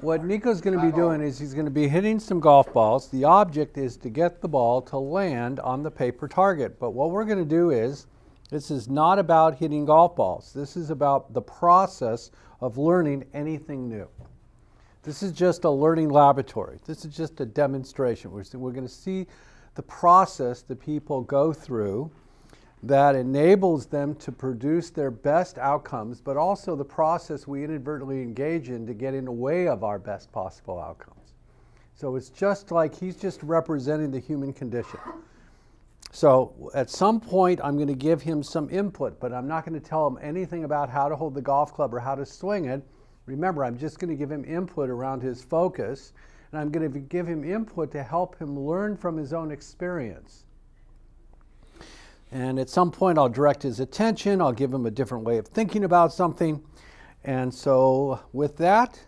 what Nico's going to be doing is he's going to be hitting some golf balls. The object is to get the ball to land on the paper target. But what we're going to do is, this is not about hitting golf balls. This is about the process of learning anything new. This is just a learning laboratory. This is just a demonstration. We're going to see the process that people go through that enables them to produce their best outcomes, but also the process we inadvertently engage in to get in the way of our best possible outcomes. So it's just like he's just representing the human condition. So at some point, I'm going to give him some input, but I'm not going to tell him anything about how to hold the golf club or how to swing it. Remember, I'm just going to give him input around his focus, and I'm going to give him input to help him learn from his own experience. And at some point, I'll direct his attention. I'll give him a different way of thinking about something. And so with that,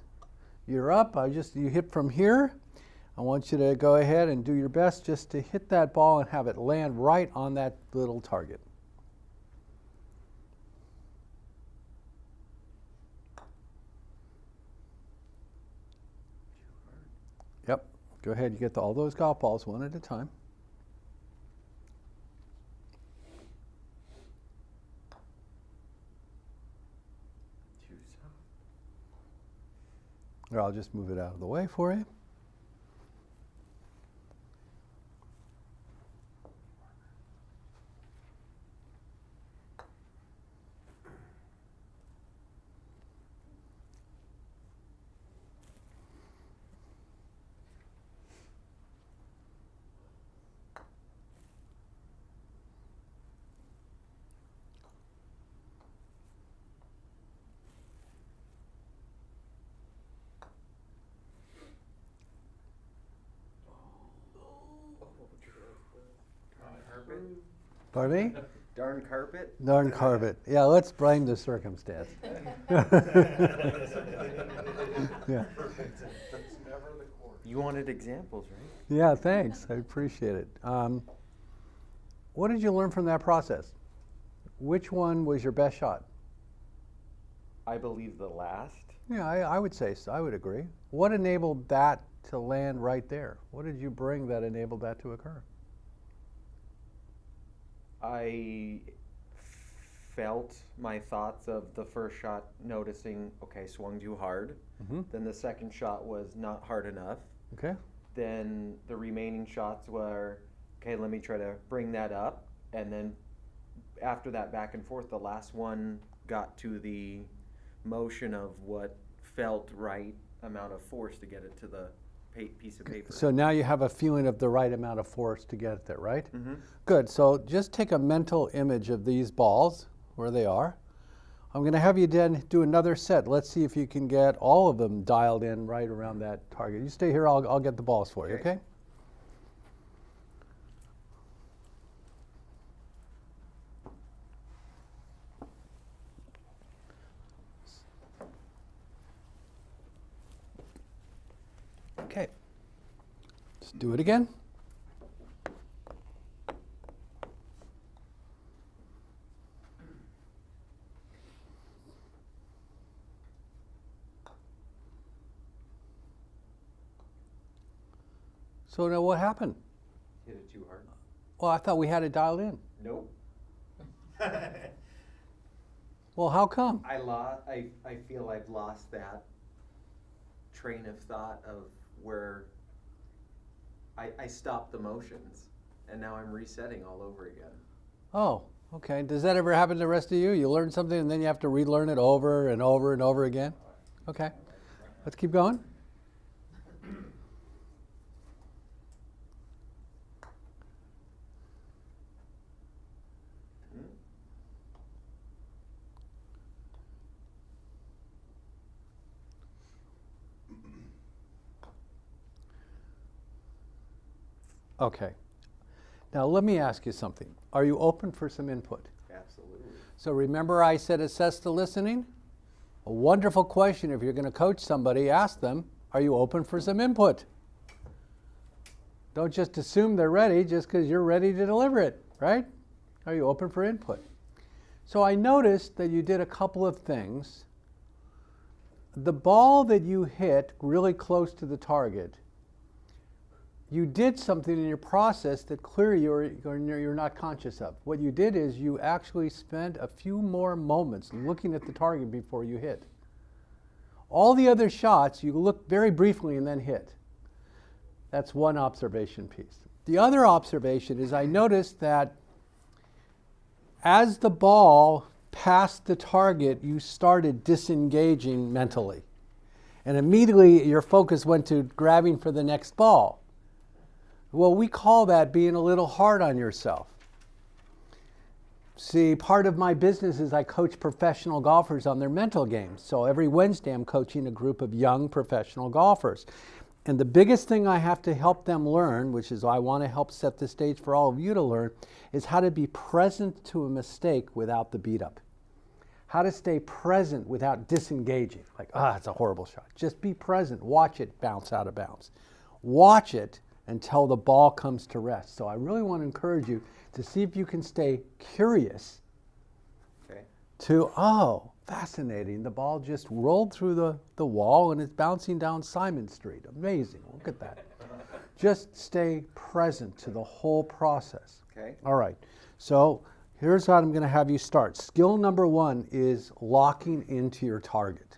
you're up. You hit from here. I want you to go ahead and do your best just to hit that ball and have it land right on that little target. Yep. Go ahead. You get all those golf balls one at a time. Or I'll just move it out of the way for you. Pardon me? Darn carpet? Darn carpet. Yeah, let's blame the circumstance. Yeah. You wanted examples, right? Yeah, thanks. I appreciate it. What did you learn from that process? Which one was your best shot? I believe the last. Yeah, I would say so. I would agree. What enabled that to land right there? What did you bring that enabled that to occur? I felt my thoughts of the first shot, noticing, okay, swung too hard. Mm-hmm. Then the second shot was not hard enough. Okay. Then the remaining shots were, okay, let me try to bring that up. And then after that back and forth, the last one got to the motion of what felt right amount of force to get it to the piece of paper. So now you have a feeling of the right amount of force to get it there, right? Mm-hmm. Good. So just take a mental image of these balls, where they are. I'm going to have you then do another set. Let's see if you can get all of them dialed in right around that target. You stay here, I'll get the balls for you, okay? Okay. Let's do it again. So now what happened? Hit it too hard. Well, I thought we had it dialed in. Nope. Well, how come? I feel I've lost that train of thought of where I stopped the motions, and now I'm resetting all over again. Oh, okay. Does that ever happen to the rest of you? You learn something and then you have to relearn it over and over and over again? Okay. Let's keep going. Okay. Now let me ask you something. Are you open for some input? Absolutely. So remember I said assess the listening? A wonderful question. If you're going to coach somebody, ask them, are you open for some input? Don't just assume they're ready just because you're ready to deliver it, right? Are you open for input? So I noticed that you did a couple of things the ball that you hit really close to the target, you did something in your process that clearly you're not conscious of. What you did is you actually spent a few more moments looking at the target before you hit. All the other shots, you look very briefly and then hit. That's one observation piece. The other observation is I noticed that as the ball passed the target, you started disengaging mentally. And immediately your focus went to grabbing for the next ball. Well, we call that being a little hard on yourself. See, part of my business is I coach professional golfers on their mental games. So every Wednesday I'm coaching a group of young professional golfers. And the biggest thing I have to help them learn, which is I want to help set the stage for all of you to learn, is how to be present to a mistake without the beat up. How to stay present without disengaging. Like, it's a horrible shot. Just be present. Watch it bounce out of bounds. Watch it until the ball comes to rest. So I really want to encourage you to see if you can stay curious to, fascinating. The ball just rolled through the wall and it's bouncing down Simon Street. Amazing. Look at that. Just stay present to the whole process. Okay. All right. So here's how I'm going to have you start. Skill number 1 is locking into your target.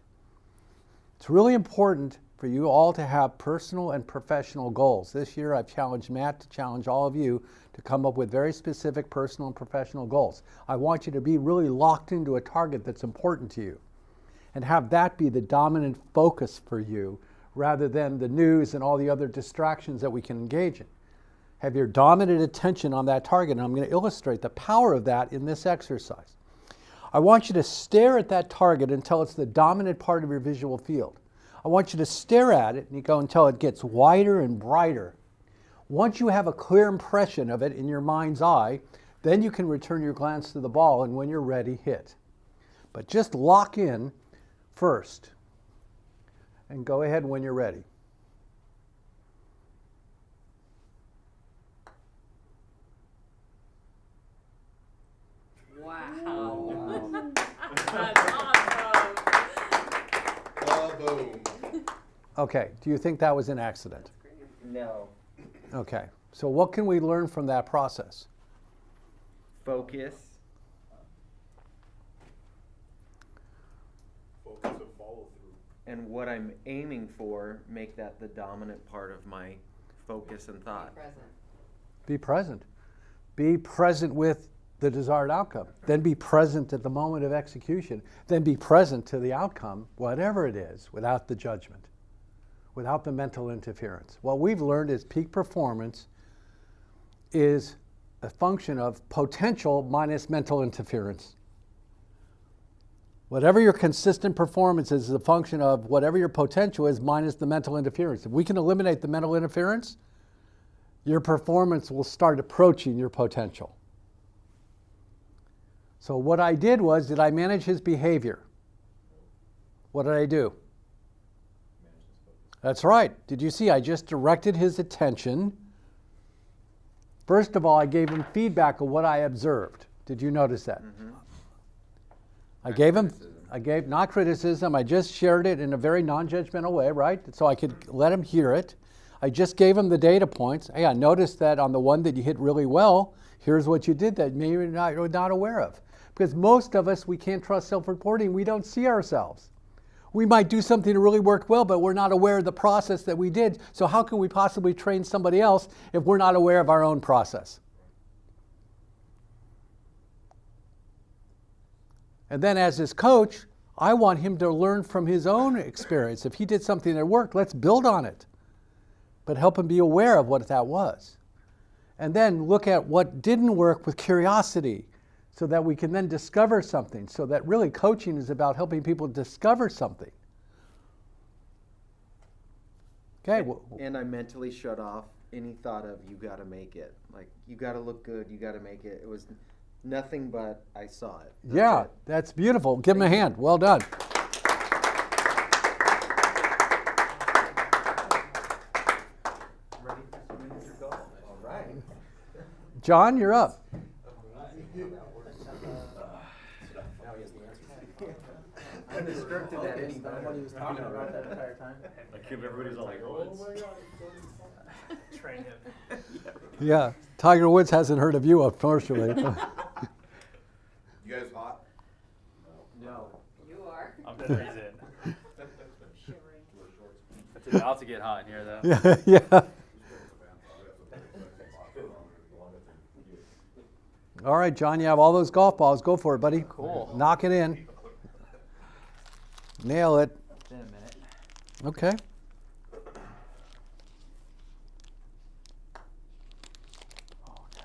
It's really important for you all to have personal and professional goals. This year I've challenged Matt to challenge all of you to come up with very specific personal and professional goals. I want you to be really locked into a target that's important to you and have that be the dominant focus for you rather than the news and all the other distractions that we can engage in. Have your dominant attention on that target, and I'm going to illustrate the power of that in this exercise. I want you to stare at that target until it's the dominant part of your visual field. I want you to stare at it and you go until it gets wider and brighter. Once you have a clear impression of it in your mind's eye, then you can return your glance to the ball and when you're ready, hit. But just lock in first and go ahead when you're ready. Wow. That's awesome. Boom. Okay, do you think that was an accident? No. Okay, so what can we learn from that process? Focus. Focus and follow through. And what I'm aiming for, make that the dominant part of my focus and thought. Present. Be present. Be present with the desired outcome. Then be present at the moment of execution. Then be present to the outcome, whatever it is, without the judgment, without the mental interference. What we've learned is peak performance is a function of potential minus mental interference. Whatever your consistent performance is a function of whatever your potential is minus the mental interference. If we can eliminate the mental interference, your performance will start approaching your potential. So what I did was, did I manage his behavior? What did I do? That's right. Did you see? I just directed his attention. First of all, I gave him feedback of what I observed. Did you notice that? Mm-hmm. I gave not criticism. I just shared it in a very non-judgmental way, right? So I could let him hear it. I just gave him the data points. Hey, I noticed that on the one that you hit really well, here's what you did that maybe you're not aware of. Because most of us, we can't trust self-reporting. We don't see ourselves. We might do something that really worked well, but we're not aware of the process that we did. So how can we possibly train somebody else if we're not aware of our own process? And then as his coach, I want him to learn from his own experience. If he did something that worked, let's build on it. But help him be aware of what that was. And then look at what didn't work with curiosity, so that we can then discover something. So that really coaching is about helping people discover something. Okay. And I mentally shut off any thought of you got to make it. Like, you got to look good, you got to make it. It was nothing but I saw it. Yeah, that's beautiful. Give him a hand. Well done. Ready for some miniature golf? All right. John, you're up. Now he has the answer. scripted that Okay, any so better. what he was talking about that entire time. Like everybody's all like, oh my god. Train him. Yeah, Tiger Woods hasn't heard of you, unfortunately. You guys hot? No. You are. I'm freezing. Shivering. It's about to get hot in here though. Yeah, yeah. All right, John, you have all those golf balls. Go for it, buddy. Cool. Knock it in. Nail it. It's in a minute. Okay. Oh no.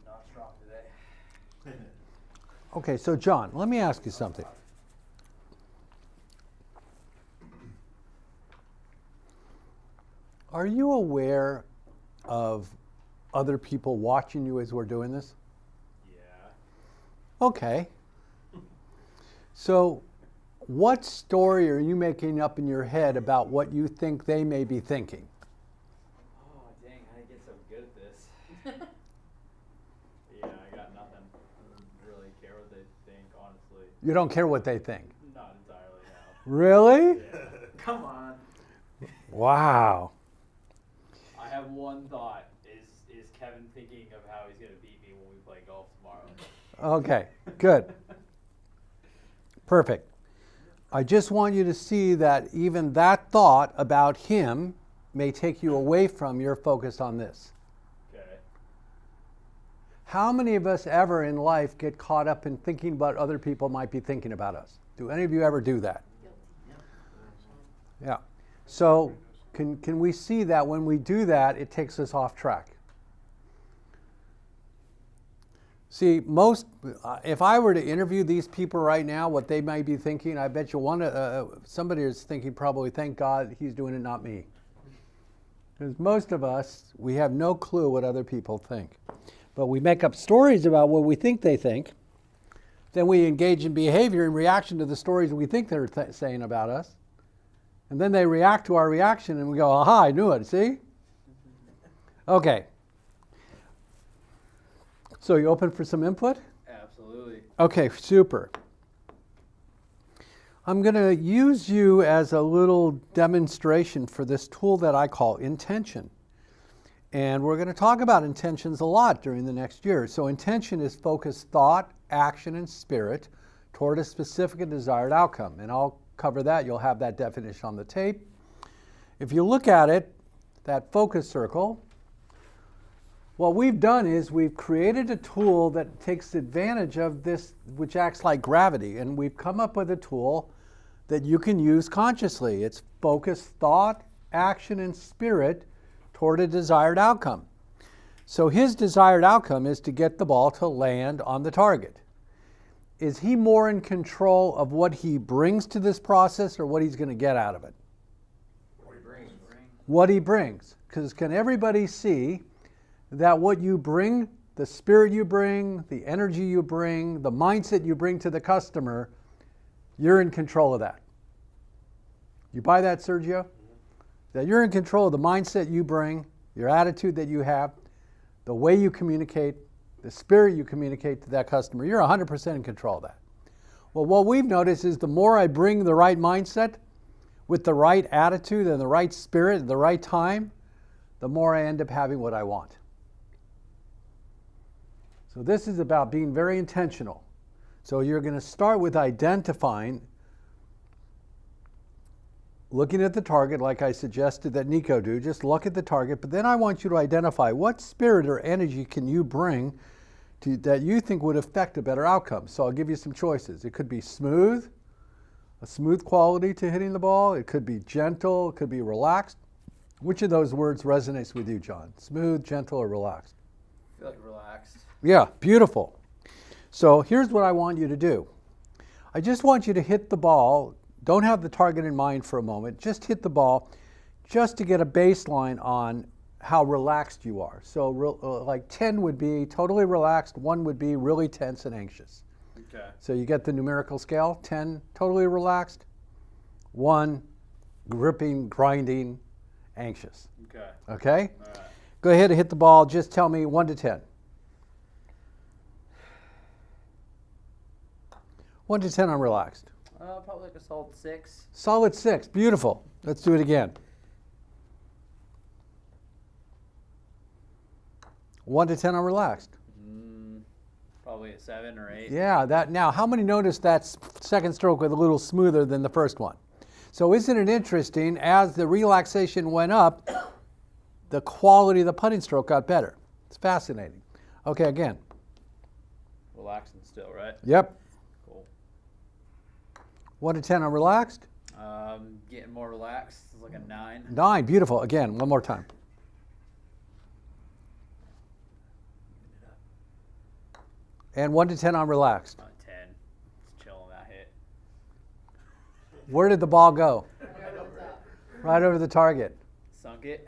Not strong today. Okay, so John, let me ask you something. Are you aware of other people watching you as we're doing this? Yeah. Okay. So, what story are you making up in your head about what you think they may be thinking? Oh dang, I didn't get so good at this. Yeah, I got nothing. I don't really care what they think, honestly. You don't care what they think. Not entirely, Really? no. Come on. Wow. I have one thought. Is Kevin thinking of how he's gonna beat me when we play golf tomorrow? Okay, good. Perfect. I just want you to see that even that thought about him may take you away from your focus on this. Okay. How many of us ever in life get caught up in thinking what other people might be thinking about us? Do any of you ever do that? Yeah. So can we see that when we do that, it takes us off track? See, if I were to interview these people right now, what they might be thinking, I bet you somebody is thinking probably, thank God he's doing it, not me. Because most of us, we have no clue what other people think. But we make up stories about what we think they think. Then we engage in behavior in reaction to the stories we think they're saying about us. And then they react to our reaction and we go, aha, I knew it, see? Okay. So you open for some input? Absolutely. Okay, super. I'm going to use you as a little demonstration for this tool that I call intention. And we're going to talk about intentions a lot during the next year. So intention is focused thought, action, and spirit toward a specific and desired outcome. And I'll cover that. You'll have that definition on the tape. If you look at it, that focus circle, what we've done is we've created a tool that takes advantage of this, which acts like gravity. And we've come up with a tool that you can use consciously. It's focused thought, action, and spirit toward a desired outcome. So his desired outcome is to get the ball to land on the target. Is he more in control of what he brings to this process or what he's going to get out of it? What he brings. What he brings. Because can everybody see that what you bring, the spirit you bring, the energy you bring, the mindset you bring to the customer, you're in control of that? You buy that, Sergio? That you're in control of the mindset you bring, your attitude that you have, the way you communicate, the spirit you communicate to that customer. You're 100% in control of that. Well, what we've noticed is the more I bring the right mindset with the right attitude and the right spirit at the right time, the more I end up having what I want. So this is about being very intentional. So you're going to start with identifying, looking at the target like I suggested that Nico do. Just look at the target, but then I want you to identify what spirit or energy can you bring that you think would affect a better outcome. So I'll give you some choices. It could be smooth, a smooth quality to hitting the ball. It could be gentle, it could be relaxed, Which of those words resonates with you, John? Smooth, gentle, or relaxed? I feel like relaxed. Yeah, beautiful. So here's what I want you to do. I just want you to hit the ball. Don't have the target in mind for a moment. Just hit the ball just to get a baseline on how relaxed you are. So like 10 would be totally relaxed, 1 would be really tense and anxious. Okay. So you get the numerical scale, 10 totally relaxed, 1 gripping, grinding, anxious. Okay. Okay? All right. Go ahead and hit the ball. Just tell me 1 to 10. 1 to 10 on relaxed. Probably like a solid 6. Solid 6. Beautiful. Let's do it again. 1 to 10 on relaxed. Probably a 7 or 8. Yeah, that. Now, how many noticed that second stroke was a little smoother than the first one? So isn't it interesting, as the relaxation went up, the quality of the putting stroke got better. It's fascinating. Okay, again. Relaxing still, right? Yep. Cool. 1 to 10 on relaxed. Getting more relaxed. It's like a 9. 9. Beautiful. Again, one more time. And 1 to 10 on relaxed. 10. Just chilling that hit. Where did the ball go? Right over the target. Sunk it.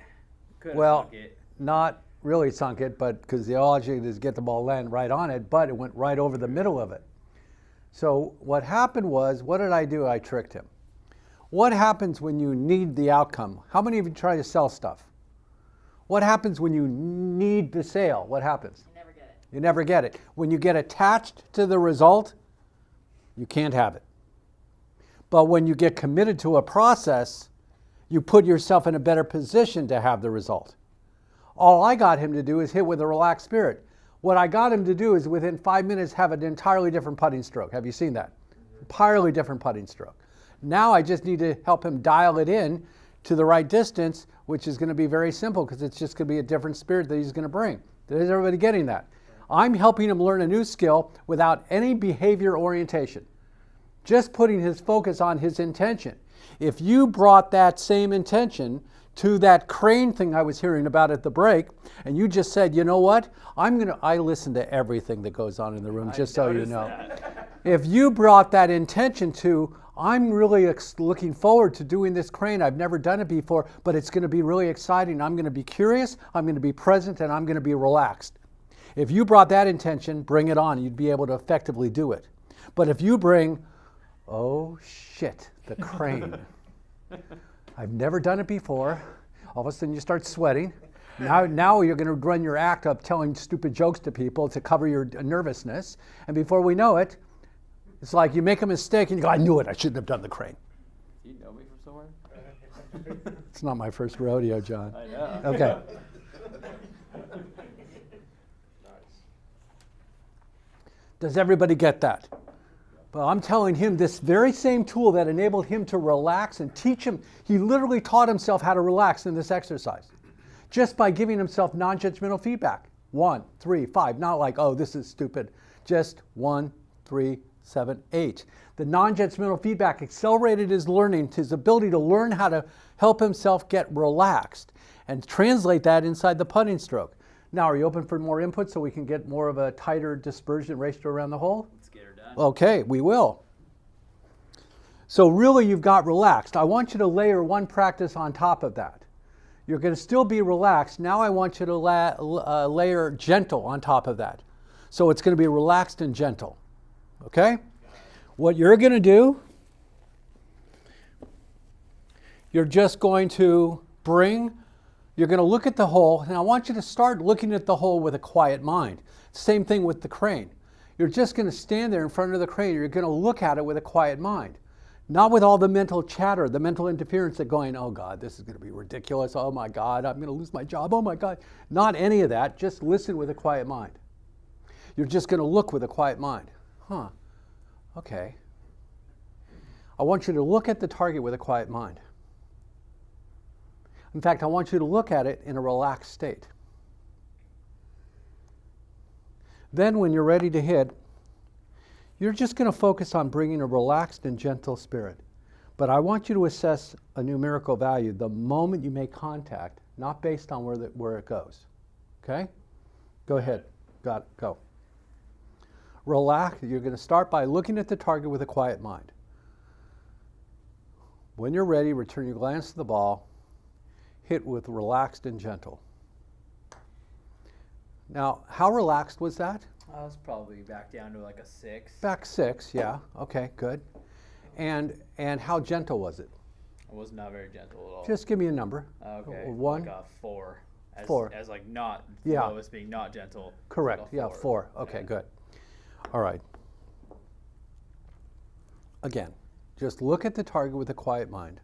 Could Well, sunk it. not really sunk it, but because the object is get the ball land right on it, but it went right over the middle of it. So what happened was, what did I do? I tricked him. What happens when you need the outcome? How many of you try to sell stuff? What happens when you need the sale? What happens? You never get it. You never get it. When you get attached to the result, you can't have it. But when you get committed to a process, you put yourself in a better position to have the result. All I got him to do is hit with a relaxed spirit. What I got him to do is within 5 minutes have an entirely different putting stroke. Have you seen that? Entirely different putting stroke. Now I just need to help him dial it in to the right distance, which is going to be very simple because it's just going to be a different spirit that he's going to bring. Is everybody getting that? I'm helping him learn a new skill without any behavior orientation. Just putting his focus on his intention. If you brought that same intention to that crane thing I was hearing about at the break, and you just said, you know what, I listen to everything that goes on in the room, just so you know. If you brought that intention to, I'm really looking forward to doing this crane, I've never done it before, but it's going to be really exciting, I'm going to be curious, I'm going to be present, and I'm going to be relaxed. If you brought that intention, bring it on, you'd be able to effectively do it. But if you bring, oh shit, the crane. I've never done it before. All of a sudden you start sweating. Now you're going to run your act up telling stupid jokes to people to cover your nervousness. And before we know it, it's like you make a mistake and you go, I knew it, I shouldn't have done the crane. Do you know me from somewhere? It's not my first rodeo, John. I know. Okay. Does everybody get that? Well, I'm telling him this very same tool that enabled him to relax and teach him. He literally taught himself how to relax in this exercise just by giving himself non-judgmental feedback. 1, 3, 5. Not like, oh, this is stupid. Just 1, 3, 7, 8. The non-judgmental feedback accelerated his learning, his ability to learn how to help himself get relaxed and translate that inside the putting stroke. Now, are you open for more input so we can get more of a tighter dispersion ratio around the hole? Let's get her done. Okay, we will. So really you've got relaxed. I want you to layer one practice on top of that. You're going to still be relaxed. Now I want you to layer gentle on top of that. So it's going to be relaxed and gentle. Okay? What you're going to do, you're just going to you're going to look at the hole, and I want you to start looking at the hole with a quiet mind. Same thing with the crane. You're just going to stand there in front of the crane. You're going to look at it with a quiet mind. Not with all the mental chatter, the mental interference that going, oh God, this is going to be ridiculous. Oh my God, I'm going to lose my job. Oh my God. Not any of that. Just listen with a quiet mind. You're just going to look with a quiet mind. Huh. Okay. I want you to look at the target with a quiet mind. In fact, I want you to look at it in a relaxed state. Then when you're ready to hit, you're just going to focus on bringing a relaxed and gentle spirit. But I want you to assess a numerical value the moment you make contact, not based on where it goes. Okay? Go ahead. Got it. Go. Relax. You're going to start by looking at the target with a quiet mind. When you're ready, return your glance to the ball. Hit with relaxed and gentle. Now, how relaxed was that? I was probably back down to like a 6. Back 6, yeah. Okay, good. And how gentle was it? I was not very gentle at all. Just give me a number. okay. 1. Like a 4. As, 4. As like not Yeah. lowest being not gentle. Correct. Like a Yeah, 4. Okay, Yeah. good. All right. Again, just look at the target with a quiet mind.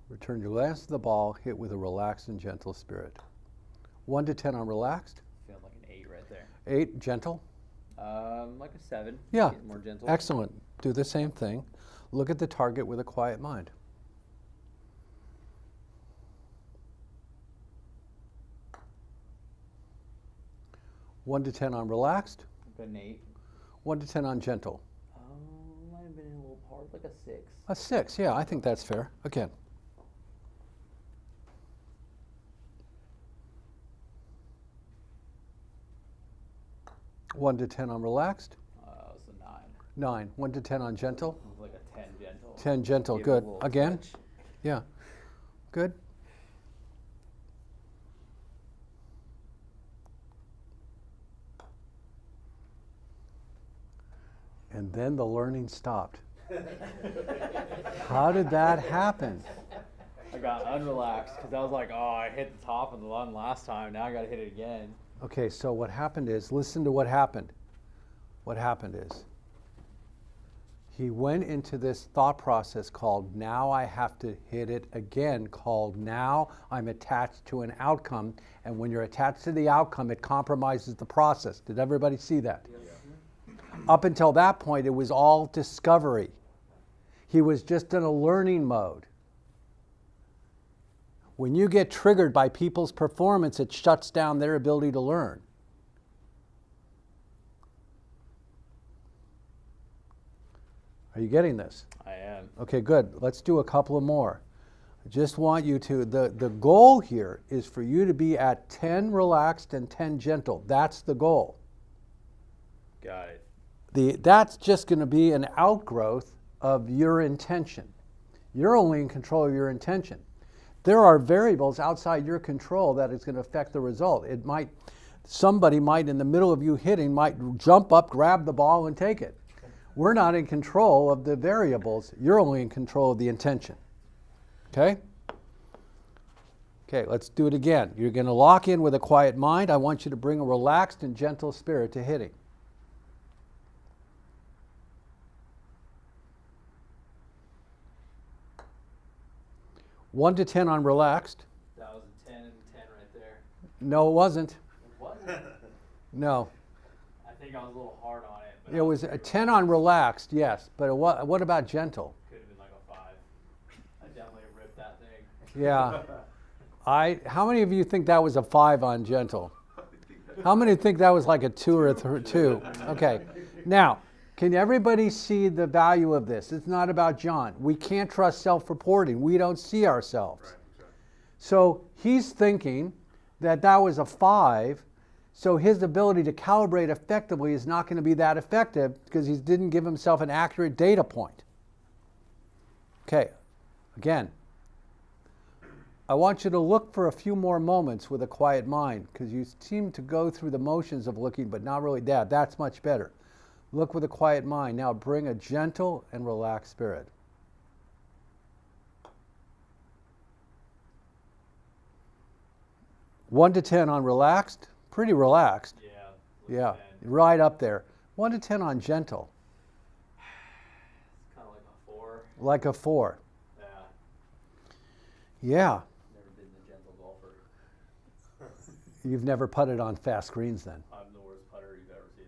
Return your glance to the ball, hit with a relaxed and gentle spirit. 1 to 10 on relaxed. Feeling like an 8 right there. 8, gentle. Like a 7. Yeah. Getting more gentle. Excellent. Do the same thing. Look at the target with a quiet mind. One to 10 on relaxed. Like an 8. 1 to 10 on gentle. Might have been a little hard, like a 6. A 6. Yeah, I think that's fair. Again. One to 10 on relaxed. It was a 9. 9. 1 to 10 on gentle. It was like a 10 gentle. 10 gentle. Give it a Good. little Again. touch. Yeah. Good. And then the learning stopped. How did that happen? I got unrelaxed because I was like, oh, I hit the top of the lung last time. Now I got to hit it again. Okay, so what happened is, listen to what happened. What happened is, he went into this thought process called, now I have to hit it again, called, now I'm attached to an outcome, and when you're attached to the outcome, it compromises the process. Did everybody see that? Up until that point, it was all discovery. He was just in a learning mode. When you get triggered by people's performance, it shuts down their ability to learn. Are you getting this? I am. Okay, good. Let's do a couple of more. I just want you to, the goal here is for you to be at 10 relaxed and 10 gentle. That's the goal. Got it. That's just going to be an outgrowth of your intention. You're only in control of your intention. There are variables outside your control that is going to affect the result. Somebody might, in the middle of you hitting, might jump up, grab the ball, and take it. We're not in control of the variables. You're only in control of the intention. Okay? Okay, let's do it again. You're going to lock in with a quiet mind. I want you to bring a relaxed and gentle spirit to hitting. 1 to 10 on relaxed. That was a 10 and 10 right there. No, it wasn't. What? No. I think I was a little hard on it. But It was a 10 on relaxed, yes. But what about gentle? Could have been like a 5. I definitely ripped that thing. Yeah. How many of you think that was a 5 on gentle? How many think that was like a 2 or a 2? Okay. Now, can everybody see the value of this? It's not about John. We can't trust self-reporting. We don't see ourselves. So he's thinking that was a 5, so his ability to calibrate effectively is not going to be that effective because he didn't give himself an accurate data point. Okay, again, I want you to look for a few more moments with a quiet mind because you seem to go through the motions of looking, but not really that. That's much better. Look with a quiet mind. Now bring a gentle and relaxed spirit. One to 10 on relaxed. Pretty relaxed. Yeah. Yeah, right up there. 1 to 10 on gentle. It's kind of like a 4. Like a 4. Yeah. Yeah. Never been the gentle golfer. You've never putted on fast greens then. I'm the worst putter you've ever seen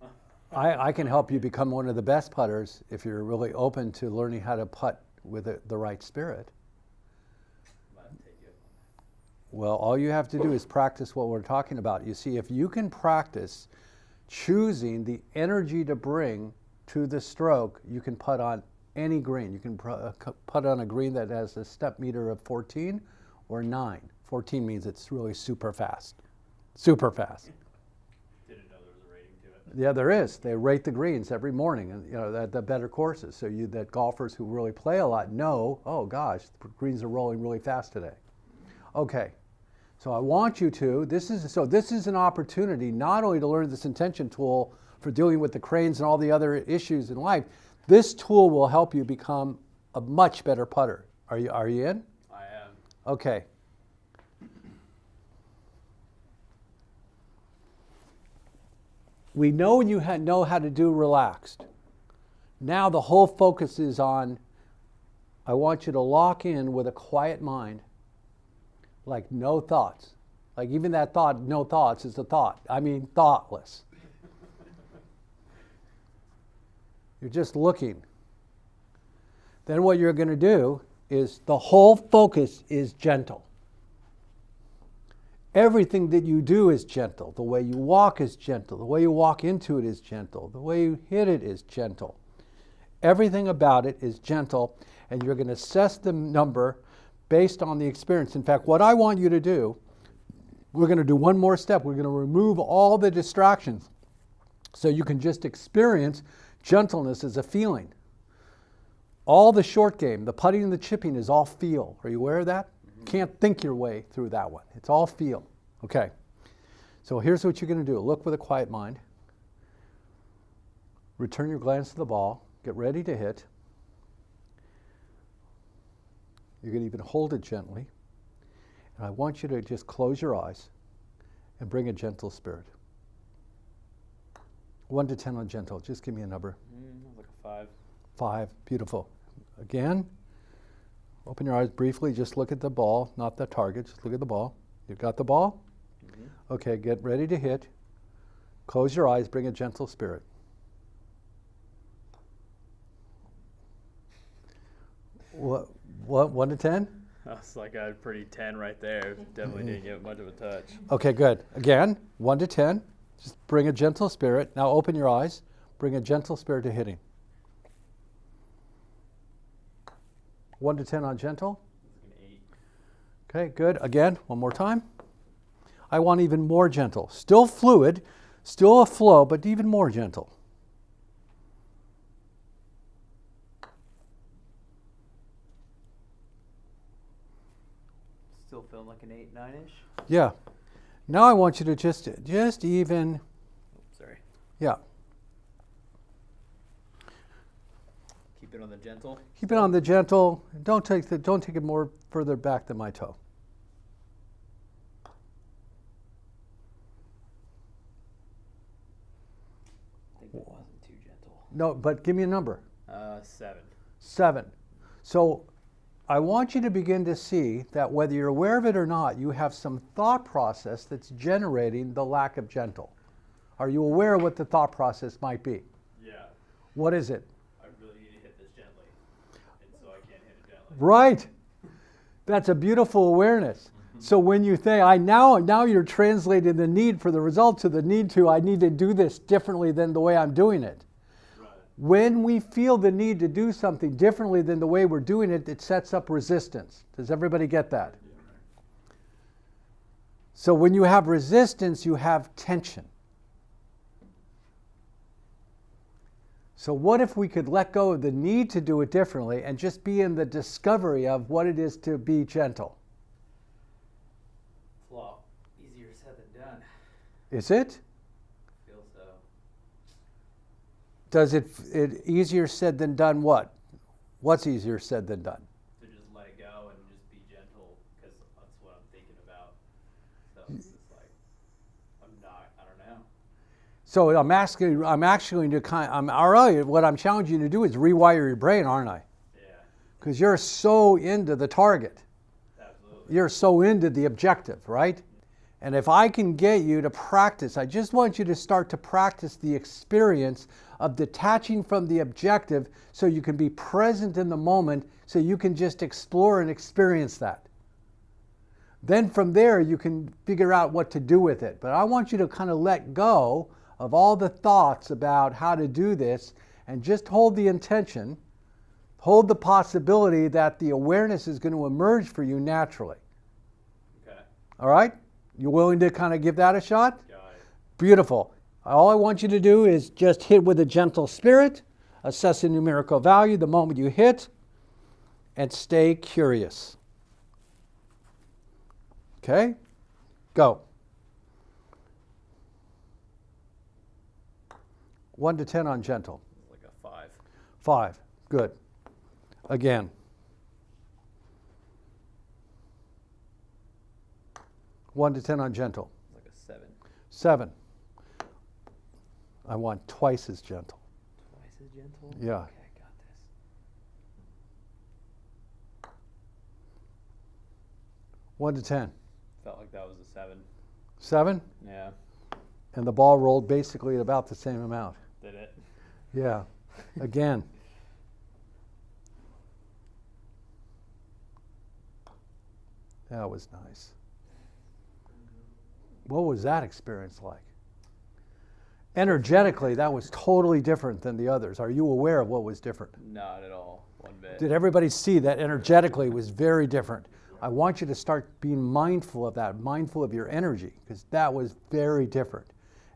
on the planet. I can help you become one of the best putters if you're really open to learning how to putt with the right spirit. Might have to take you up on Well, all you have to do is practice what we're talking about. You see, if you can practice choosing the energy to bring to the stroke, you can putt on any green. You can putt on a green that has a step meter of 14 or 9. 14 means it's really super fast. Super fast. Didn't know there was a rating to it. Yeah, there is. They rate the greens every morning, and the better courses. So that golfers who really play a lot know, oh gosh, the greens are rolling really fast today. Okay, so I want you to. This is an opportunity not only to learn this intention tool for dealing with the cranes and all the other issues in life. This tool will help you become a much better putter. Are you in? I am. Okay. We know you know how to do relaxed. Now the whole focus is on, I want you to lock in with a quiet mind, like no thoughts. Like even that thought, no thoughts, is a thought. I mean, thoughtless. You're just looking. Then what you're going to do is the whole focus is gentle. Everything that you do is gentle. The way you walk is gentle. The way you walk into it is gentle. The way you hit it is gentle. Everything about it is gentle, and you're going to assess the number based on the experience. In fact, what I want you to do, we're going to do one more step. We're going to remove all the distractions so you can just experience gentleness as a feeling. All the short game, the putting and the chipping is all feel. Are you aware of that? Can't think your way through that one. It's all feel. Okay. So here's what you're going to do. Look with a quiet mind. Return your glance to the ball. Get ready to hit. You're going to even hold it gently. And I want you to just close your eyes and bring a gentle spirit. 1 to 10 on gentle. Just give me a number. Like a 5. 5. Beautiful. Again. Open your eyes briefly. Just look at the ball, not the target. Just look at the ball. You got the ball? Mm-hmm. Okay, get ready to hit. Close your eyes. Bring a gentle spirit. What? 1 to 10? That's like a pretty 10 right there. Definitely didn't give it much of a touch. Okay, good. Again, 1 to 10. Just bring a gentle spirit. Now open your eyes. Bring a gentle spirit to hitting. 1 to 10 on gentle. An 8. Okay, good. Again, one more time. I want even more gentle. Still fluid, still a flow, but even more gentle. Still feeling like an 8, 9-ish. Yeah. Now I want you to just even, Sorry. yeah. Keep it on the gentle. Keep it on the gentle. Don't take it more further back than my toe. I think that wasn't too gentle. No, but give me a number. 7. 7. So I want you to begin to see that whether you're aware of it or not, you have some thought process that's generating the lack of gentle. Are you aware of what the thought process might be? Yeah. What is it? I really need to hit this gently. And so I can't hit it gently. Right. That's a beautiful awareness. So when you think, now you're translating the need for the result to the need to, I need to do this differently than the way I'm doing it. Right. When we feel the need to do something differently than the way we're doing it, it sets up resistance. Does everybody get that? So when you have resistance, you have tension. So what if we could let go of the need to do it differently and just be in the discovery of what it is to be gentle? It's a lot easier said than done. Is it? I feel so. Does it easier said than done what? What's easier said than done? To just let it go and just be gentle, because that's what I'm thinking about. So it's just like, I don't know. So what I'm challenging you to do is rewire your brain, aren't I? Yeah, Because you're so into the target. absolutely. You're so into the objective, right? And if I can get you to practice, I just want you to start to practice the experience of detaching from the objective so you can be present in the moment, so you can just explore and experience that. Then from there, you can figure out what to do with it. But I want you to kind of let go of all the thoughts about how to do this and just hold the intention hold the possibility that the awareness is going to emerge for you naturally. Okay. All right? You willing to kind of give that a shot? Got it. Beautiful. All I want you to do is just hit with a gentle spirit, assess a numerical value the moment you hit, and stay curious. Okay? Go. 1 to 10 on gentle. Like a 5. 5. Good. Again. 1 to 10 on gentle. Like a 7. 7. I want twice as gentle. Twice as gentle? Yeah. Okay, I got this. 1 to 10. Felt like that was a 7. 7. Yeah. And the ball rolled basically at about the same amount. Did it? Yeah. Again. That was nice. What was that experience like? Energetically, that was totally different than the others. Are you aware of what was different? Not at all. One bit. Did everybody see that energetically was very different? I want you to start being mindful of that, mindful of your energy, because that was very different.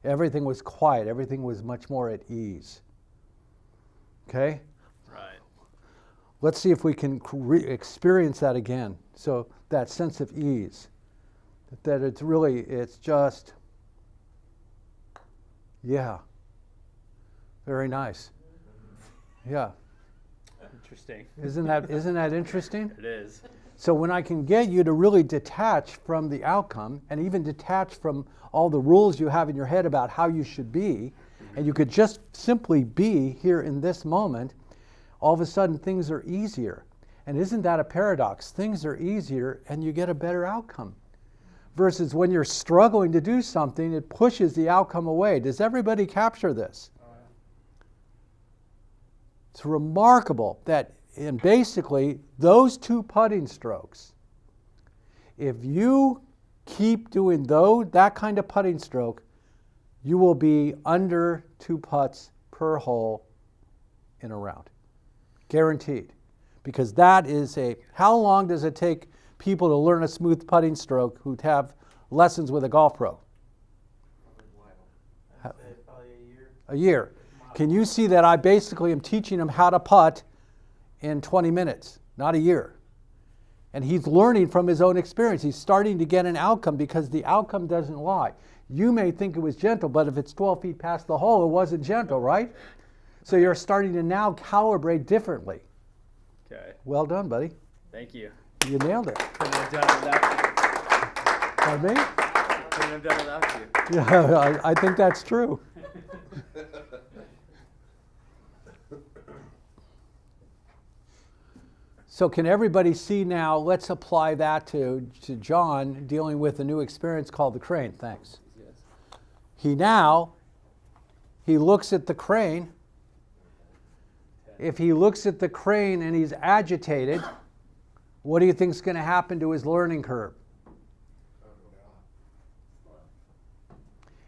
Everything was quiet. Everything was much more at ease. Okay? Right. Let's see if we can experience that again. So that sense of ease, that it's really, it's just, yeah, very nice. Yeah, Interesting. isn't that interesting? It is. So when I can get you to really detach from the outcome and even detach from all the rules you have in your head about how you should be, and you could just simply be here in this moment, all of a sudden things are easier. And isn't that a paradox? Things are easier and you get a better outcome. Versus when you're struggling to do something, it pushes the outcome away. Does everybody capture this? It's remarkable that in basically those 2 putting strokes, if you keep doing that kind of putting stroke, you will be under 2 putts per hole in a round. Guaranteed. Because that is how long does it take people to learn a smooth putting stroke who have lessons with a golf pro? I'd say probably a year. A year. Can you see that I basically am teaching him how to putt in 20 minutes, not a year? And he's learning from his own experience. He's starting to get an outcome because the outcome doesn't lie. You may think it was gentle, but if it's 12 feet past the hole, it wasn't gentle, right? So you're starting to now calibrate differently. Okay. Well done, buddy. Thank you. You nailed it. Couldn't have done it without you. Pardon me? Couldn't have done it without you. Yeah, I think that's true. So can everybody see now, let's apply that to John dealing with a new experience called the crane. Thanks. Yes. He looks at the crane. If he looks at the crane and he's agitated, what do you think is going to happen to his learning curve?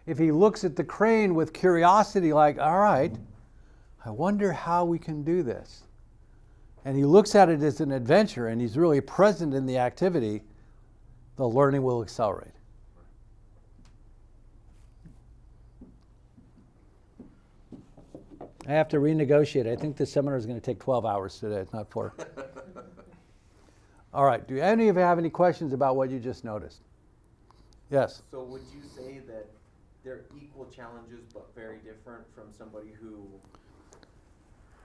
If he looks at the crane with curiosity, like, all right, I wonder how we can do this. And he looks at it as an adventure and he's really present in the activity, the learning will accelerate. I have to renegotiate. I think this seminar is going to take 12 hours today, not 4. All right. Do any of you have any questions about what you just noticed? Yes. So would you say that they're equal challenges but very different from somebody who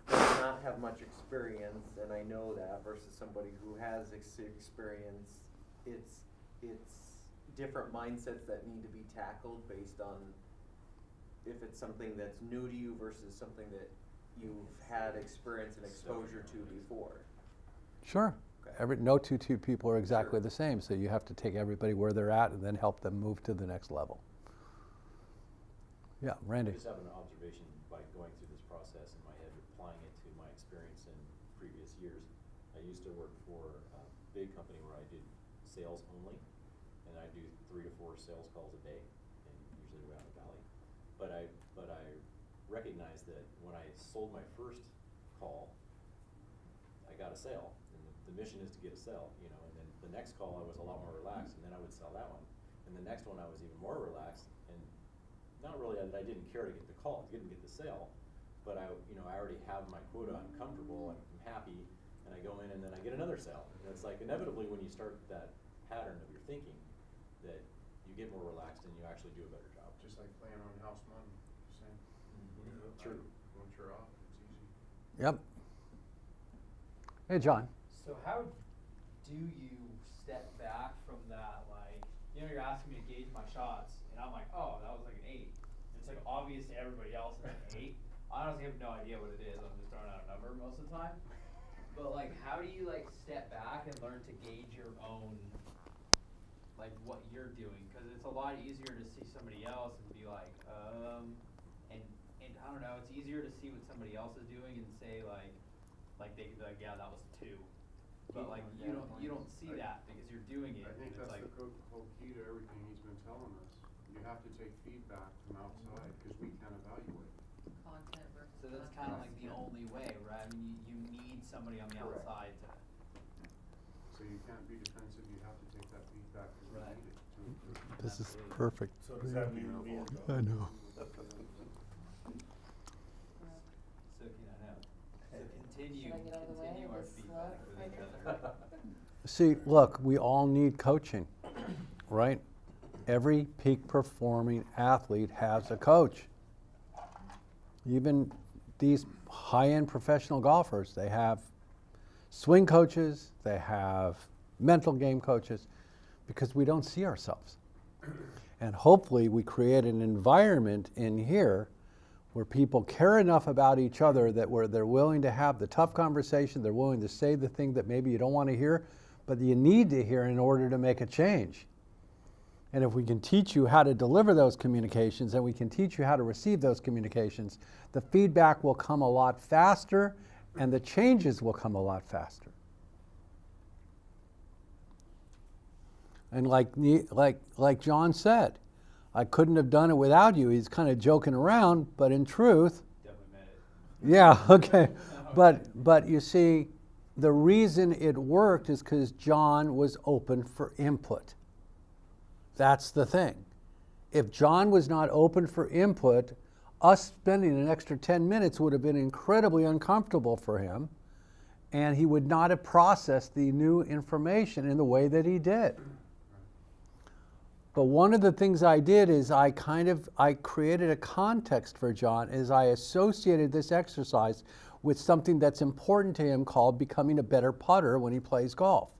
does not have much experience, and I know that, versus somebody who has experience? It's different mindsets that need to be tackled based on if it's something that's new to you versus something that you've had experience and exposure to before. Sure. Okay. No two people are exactly the same, so you have to take everybody where they're at and then help them move to the next level. Yeah, Randy. I just have an observation by going through this process in my head, applying it to my experience in previous years. I used to work for a big company where I did sales only, and I do 3 to 4 sales calls a day, and usually around the valley. But I recognized that when I sold my first call, got a sale, and the mission is to get a sale, you know, and then the next call I was a lot more relaxed, and then I would sell that one. And the next one I was even more relaxed, and not really that I didn't care to get the call, didn't get the sale, but I already have my quota, I'm comfortable, I'm happy, and I go in and then I get another sale. And it's like inevitably when you start that pattern of your thinking, that you get more relaxed and you actually do a better job. Just like playing on house money, same. True. Once you're off, it's easy. Yep. Hey, John. So how do you step back from that, like, you're asking me to gauge my shots, and I'm like, oh, that was like an 8. And it's like obvious to everybody else it's an 8. I honestly have no idea what it is, I'm just throwing out a number most of the time. But like, how do you like step back and learn to gauge your own, like what you're doing? Cause it's a lot easier to see somebody else and be like, and I don't know, it's easier to see what somebody else is doing and say like they could be like, yeah, that was 2. But like, you don't see that because you're doing it. I think and it's that's like, the whole key to everything he's been telling us. You have to take feedback from outside, because we can't evaluate. Content versus. so that's kind of like the only way, right? I mean, you need somebody on the Correct. outside to. So you can't be defensive, you have to take that feedback because Right. we need it to improve. This is Absolutely. perfect. So does that mean we I know. So can I know? So continue, Should I get out of the way continue of our this feedback slow with each finger? other. See, look, we all need coaching, right? Every peak performing athlete has a coach. Even these high-end professional golfers, they have swing coaches, they have mental game coaches, because we don't see ourselves. And hopefully we create an environment in here where people care enough about each other that where they're willing to have the tough conversation, they're willing to say the thing that maybe you don't want to hear, but you need to hear in order to make a change. And if we can teach you how to deliver those communications and we can teach you how to receive those communications, the feedback will come a lot faster and the changes will come a lot faster. And like John said, I couldn't have done it without you. He's kind of joking around, but in truth, Definitely meant it. yeah, okay. But you see, the reason it worked is because John was open for input. That's the thing. If John was not open for input, us spending an extra 10 minutes would have been incredibly uncomfortable for him, and he would not have processed the new information in the way that he did. But one of the things I did is I created a context for John as I associated this exercise with something that's important to him called becoming a better putter when he plays golf.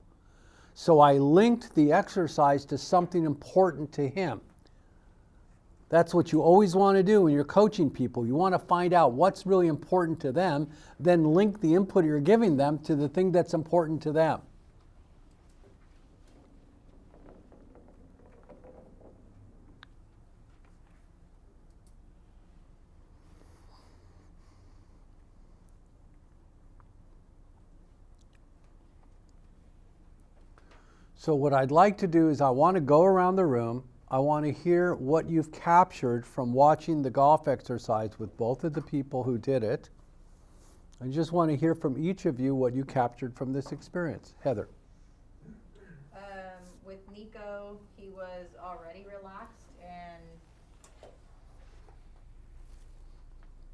So I linked the exercise to something important to him. That's what you always want to do when you're coaching people. You want to find out what's really important to them, then link the input you're giving them to the thing that's important to them. So what I'd like to do is I want to go around the room. I want to hear what you've captured from watching the golf exercise with both of the people who did it. I just want to hear from each of you what you captured from this experience. Heather. With Nico, he was already relaxed, and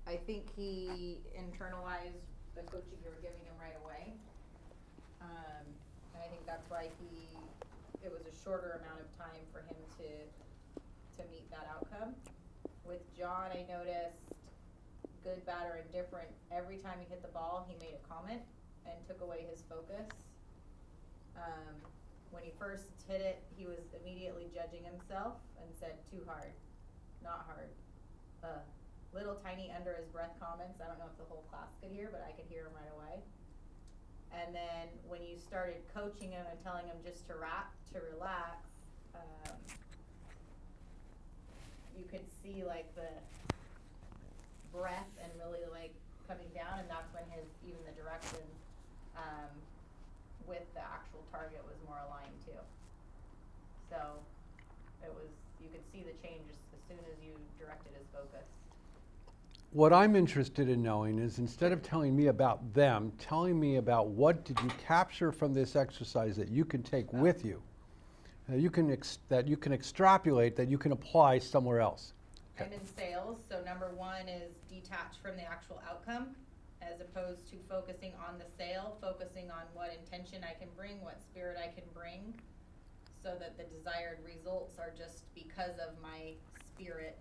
I think he internalized the coaching you were giving him right away. And I think that's why it was a shorter amount of time for him to meet that outcome. With John, I noticed good, bad, or indifferent. Every time he hit the ball, he made a comment and took away his focus. When he first hit it, he was immediately judging himself and said, too hard, not hard. Little tiny under his breath comments. I don't know if the whole class could hear, but I could hear him right away. And then when you started coaching him and telling him just to relax, you could see like the breath and really like coming down, and that's when even the direction with the actual target was more aligned too. So you could see the change as soon as you directed his focus. what I'm interested in knowing is, instead of telling me about them, telling me about what did you capture from this exercise that you can take with you, that you can extrapolate, that you can apply somewhere else. I'm in sales, so number one is detach from the actual outcome, as opposed to focusing on the sale, focusing on what intention I can bring, what spirit I can bring, so that the desired results are just because of my spirit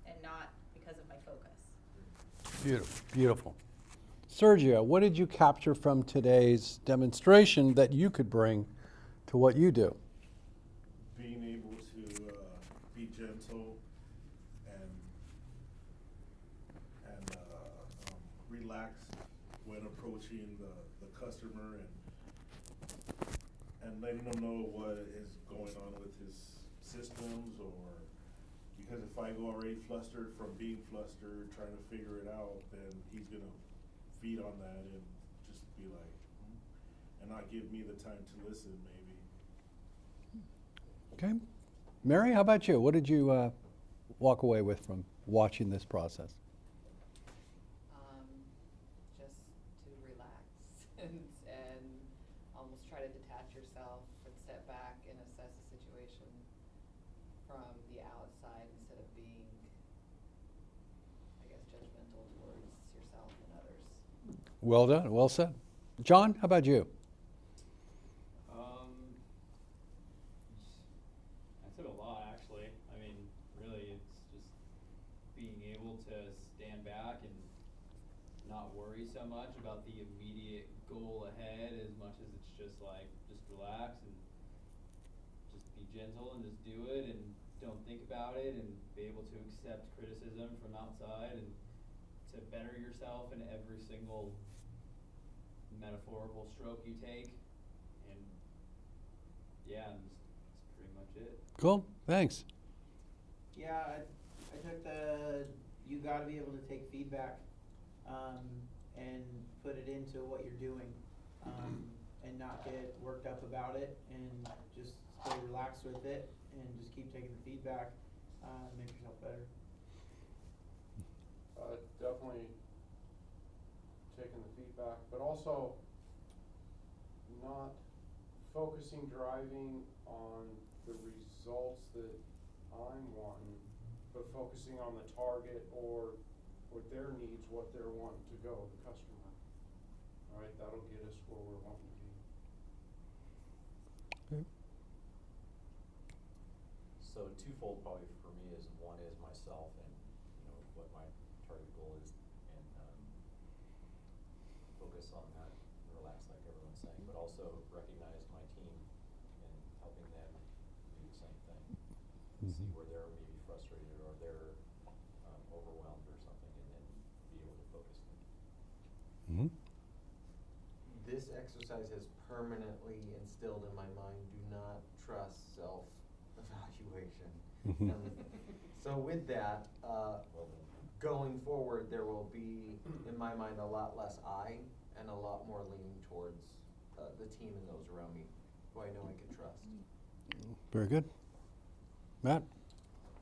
and not because of my focus. Beautiful, beautiful. Sergio, what did you capture from today's demonstration that you could bring to what you do? Being able to be gentle and relax when approaching the customer, and letting them know what is going on with his systems, or because if I go already flustered from being flustered, trying to figure it out, then he's gonna feed on that and just be like, and not give me the time to listen, maybe. Okay. Mary, how about you? What did you walk away with from watching this process? Just to relax and almost try to detach yourself and step back and assess the situation from the outside instead of being, I guess, judgmental towards yourself and others. Well done, well said. John, how about you? I took a lot, actually. I mean, really, it's just being able to stand back and not worry so much about the immediate goal ahead, as much as it's just like, just relax and just be gentle and just do it and don't think about it, and be able to accept criticism from outside and to better yourself in every single metaphorical stroke you take. And yeah, and just, that's pretty much it. Cool, thanks. Yeah, I took you gotta be able to take feedback, and put it into what you're doing, and not get worked up about it, and just stay relaxed with it, and just keep taking the feedback, make yourself better. Definitely taking the feedback, but also not focusing driving on the results that I'm wanting, but focusing on the target or their needs, what they're wanting to go, the customer. All right, that'll get us where we're wanting to be. So twofold probably for me is, one is myself and, you know, what my target goal is, and focus on that, relax like everyone's saying, but also recognize my team and helping them do the same thing. See where they're maybe frustrated or they're overwhelmed or something, and then be able to focus them. Mm-hmm. This exercise has permanently instilled in my mind, do not trust self-evaluation. Mhm. So with that, going forward, there will be, in my mind, a lot less I and a lot more leaning towards the team and those around me who I know I can trust. Very good. Matt?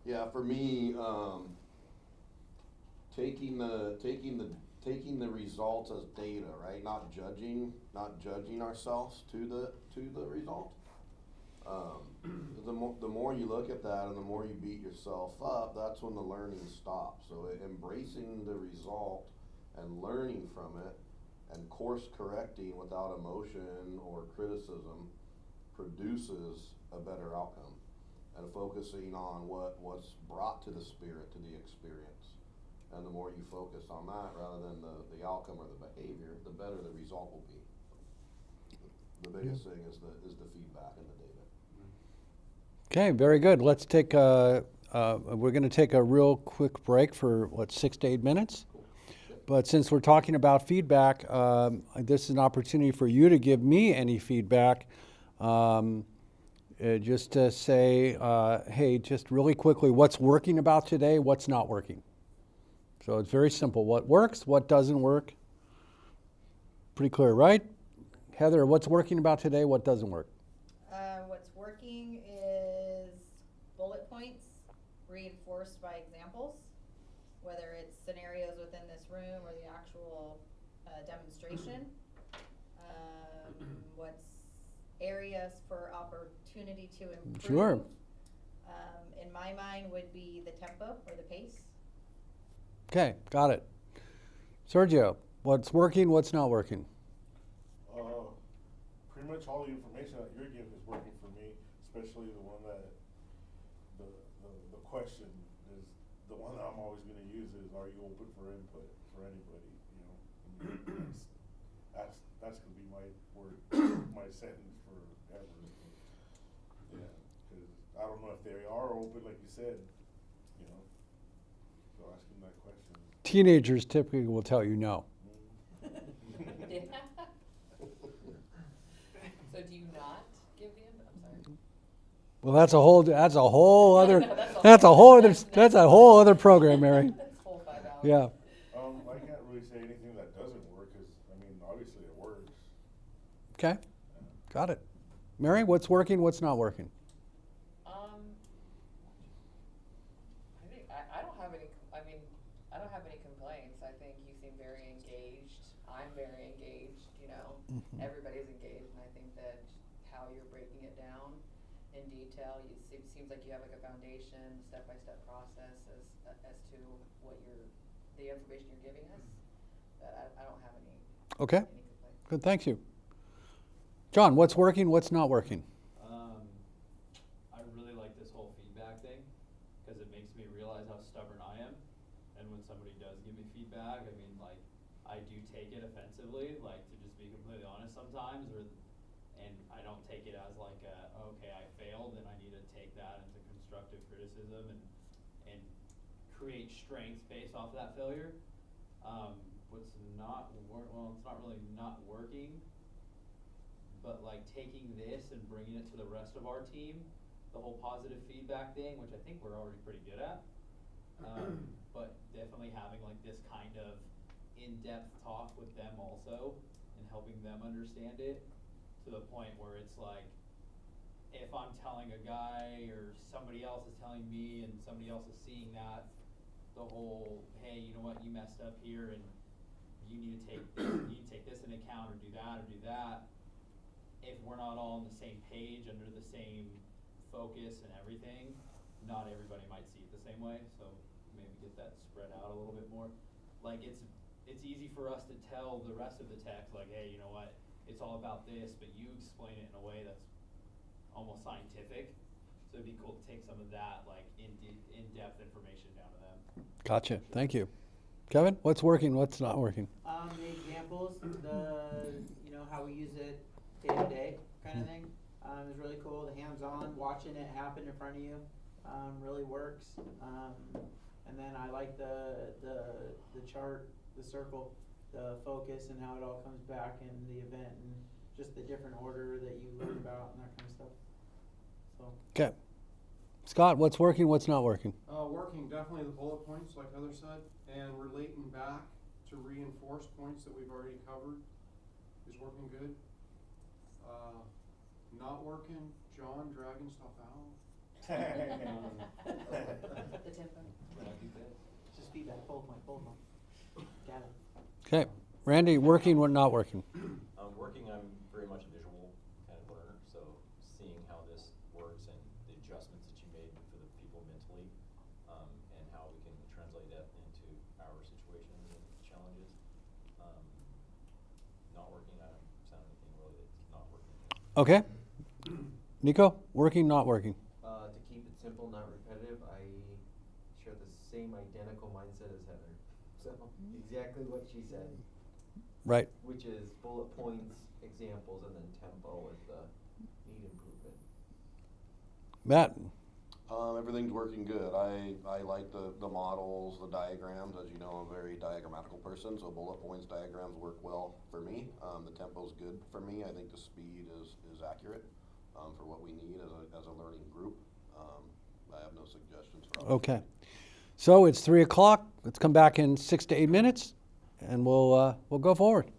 Yeah, for me, taking the results as data, right? Not judging ourselves to the result. The more you look at that and the more you beat yourself up, that's when the learning stops. So embracing the result and learning from it and course correcting without emotion or criticism produces a better outcome. And focusing on what's brought to the spirit, to the experience. And the more you focus on that rather than the outcome or the behavior, the better the result will be. The biggest thing is the feedback and the data. Okay, very good. Let's take we're going to take a real quick break for 6 to 8 minutes. But since we're talking about feedback, this is an opportunity for you to give me any feedback. Just to say, hey, just really quickly, what's working about today, what's not working. So it's very simple. What works, what doesn't work. Pretty clear, right? Heather, what's working about today, what doesn't work? What's working is bullet points reinforced by examples. whether it's scenarios within this room or the actual demonstration. What's areas for opportunity to improve? Sure. In my mind would be the tempo or the pace. Okay, got it. Sergio, what's working, what's not working? Pretty much all the information that you're giving is working for me, especially the one that, the question is, the one that I'm always gonna use is, are you open for input for anybody, you know? And that's gonna be my word, my sentence forever. Yeah, cause I don't know if they are open, like you said, you know, so asking that question. Teenagers typically will tell you no. Yeah. So do you not give the input? I'm sorry. Well, that's a whole other, No, that's a whole other program, Mary. That's a whole 5 hours. Yeah. I can't really say anything that doesn't work, cause, I mean, obviously it works. Okay, got it. Mary, what's working, what's not working? I think, I don't have any, I don't have any complaints. I think you seem very engaged. I'm very engaged, you know. Everybody's engaged, and I think that how you're breaking it down in detail, it seems like you have like a foundation, step-by-step process as to what the information you're giving us. But I don't have any Okay, complaints. good, thank you. John, what's working, what's not working? I really like this whole feedback thing, cause it makes me realize how stubborn I am. And when somebody does give me feedback, I mean, like, I do take it offensively, like, to just be completely honest sometimes, and I don't take it as like okay, I failed and I need to take that into constructive criticism and create strengths based off of that failure. What's not well, it's not really not working, but like taking this and bringing it to the rest of our team, the whole positive feedback thing, which I think we're already pretty good at. But definitely having like this kind of in-depth talk with them also and helping them understand it to the point where it's like, if I'm telling a guy or somebody else is telling me and somebody else is seeing that, the whole, hey, you know what, you messed up here and you need to take this into account or do that. If we're not all on the same page, under the same focus and everything, not everybody might see it the same way, so maybe get that spread out a little bit more. Like, it's easy for us to tell the rest of the text, like, hey, you know what, it's all about this, but you explain it in a way that's almost scientific, so it'd be cool to take some of that, like, in-depth information down to them. Gotcha, thank you. Kevin, what's working, what's not working? The examples, how we use it day to day kind of thing, is really cool. The hands-on, watching it happen in front of you, really works. And then I like the chart, the circle, the focus and how it all comes back in the event and just the different order that you learn about and that kind of stuff. So. Okay. Scott, what's working, what's not working? Working, definitely the bullet points, like Heather said, and relating back to reinforce points that we've already covered is working good. Not working, John dragging stuff out. The tempo. Just feedback, bullet point. Got it. Okay. Randy, working, what not working? Working, I'm very much a visual kind of learner, so seeing how this works and the adjustments that you made for the people mentally, and how we can translate that into our situations and challenges. Not working, I don't sound anything really that's not working. Okay. Nico, working, not working? To keep it simple, not repetitive, I share the same identical mindset as Heather. So, exactly what she said. Right. Which is bullet points, examples, and then tempo with the need improvement. Matt? Everything's working good. I like the models, the diagrams. As you know, I'm a very diagrammatical person, so bullet points, diagrams work well for me. The tempo's good for me. I think the speed is accurate for what we need as a learning group. I have no suggestions for others. Okay. So it's 3 o'clock. Let's come back in 6 to 8 minutes and we'll go forward.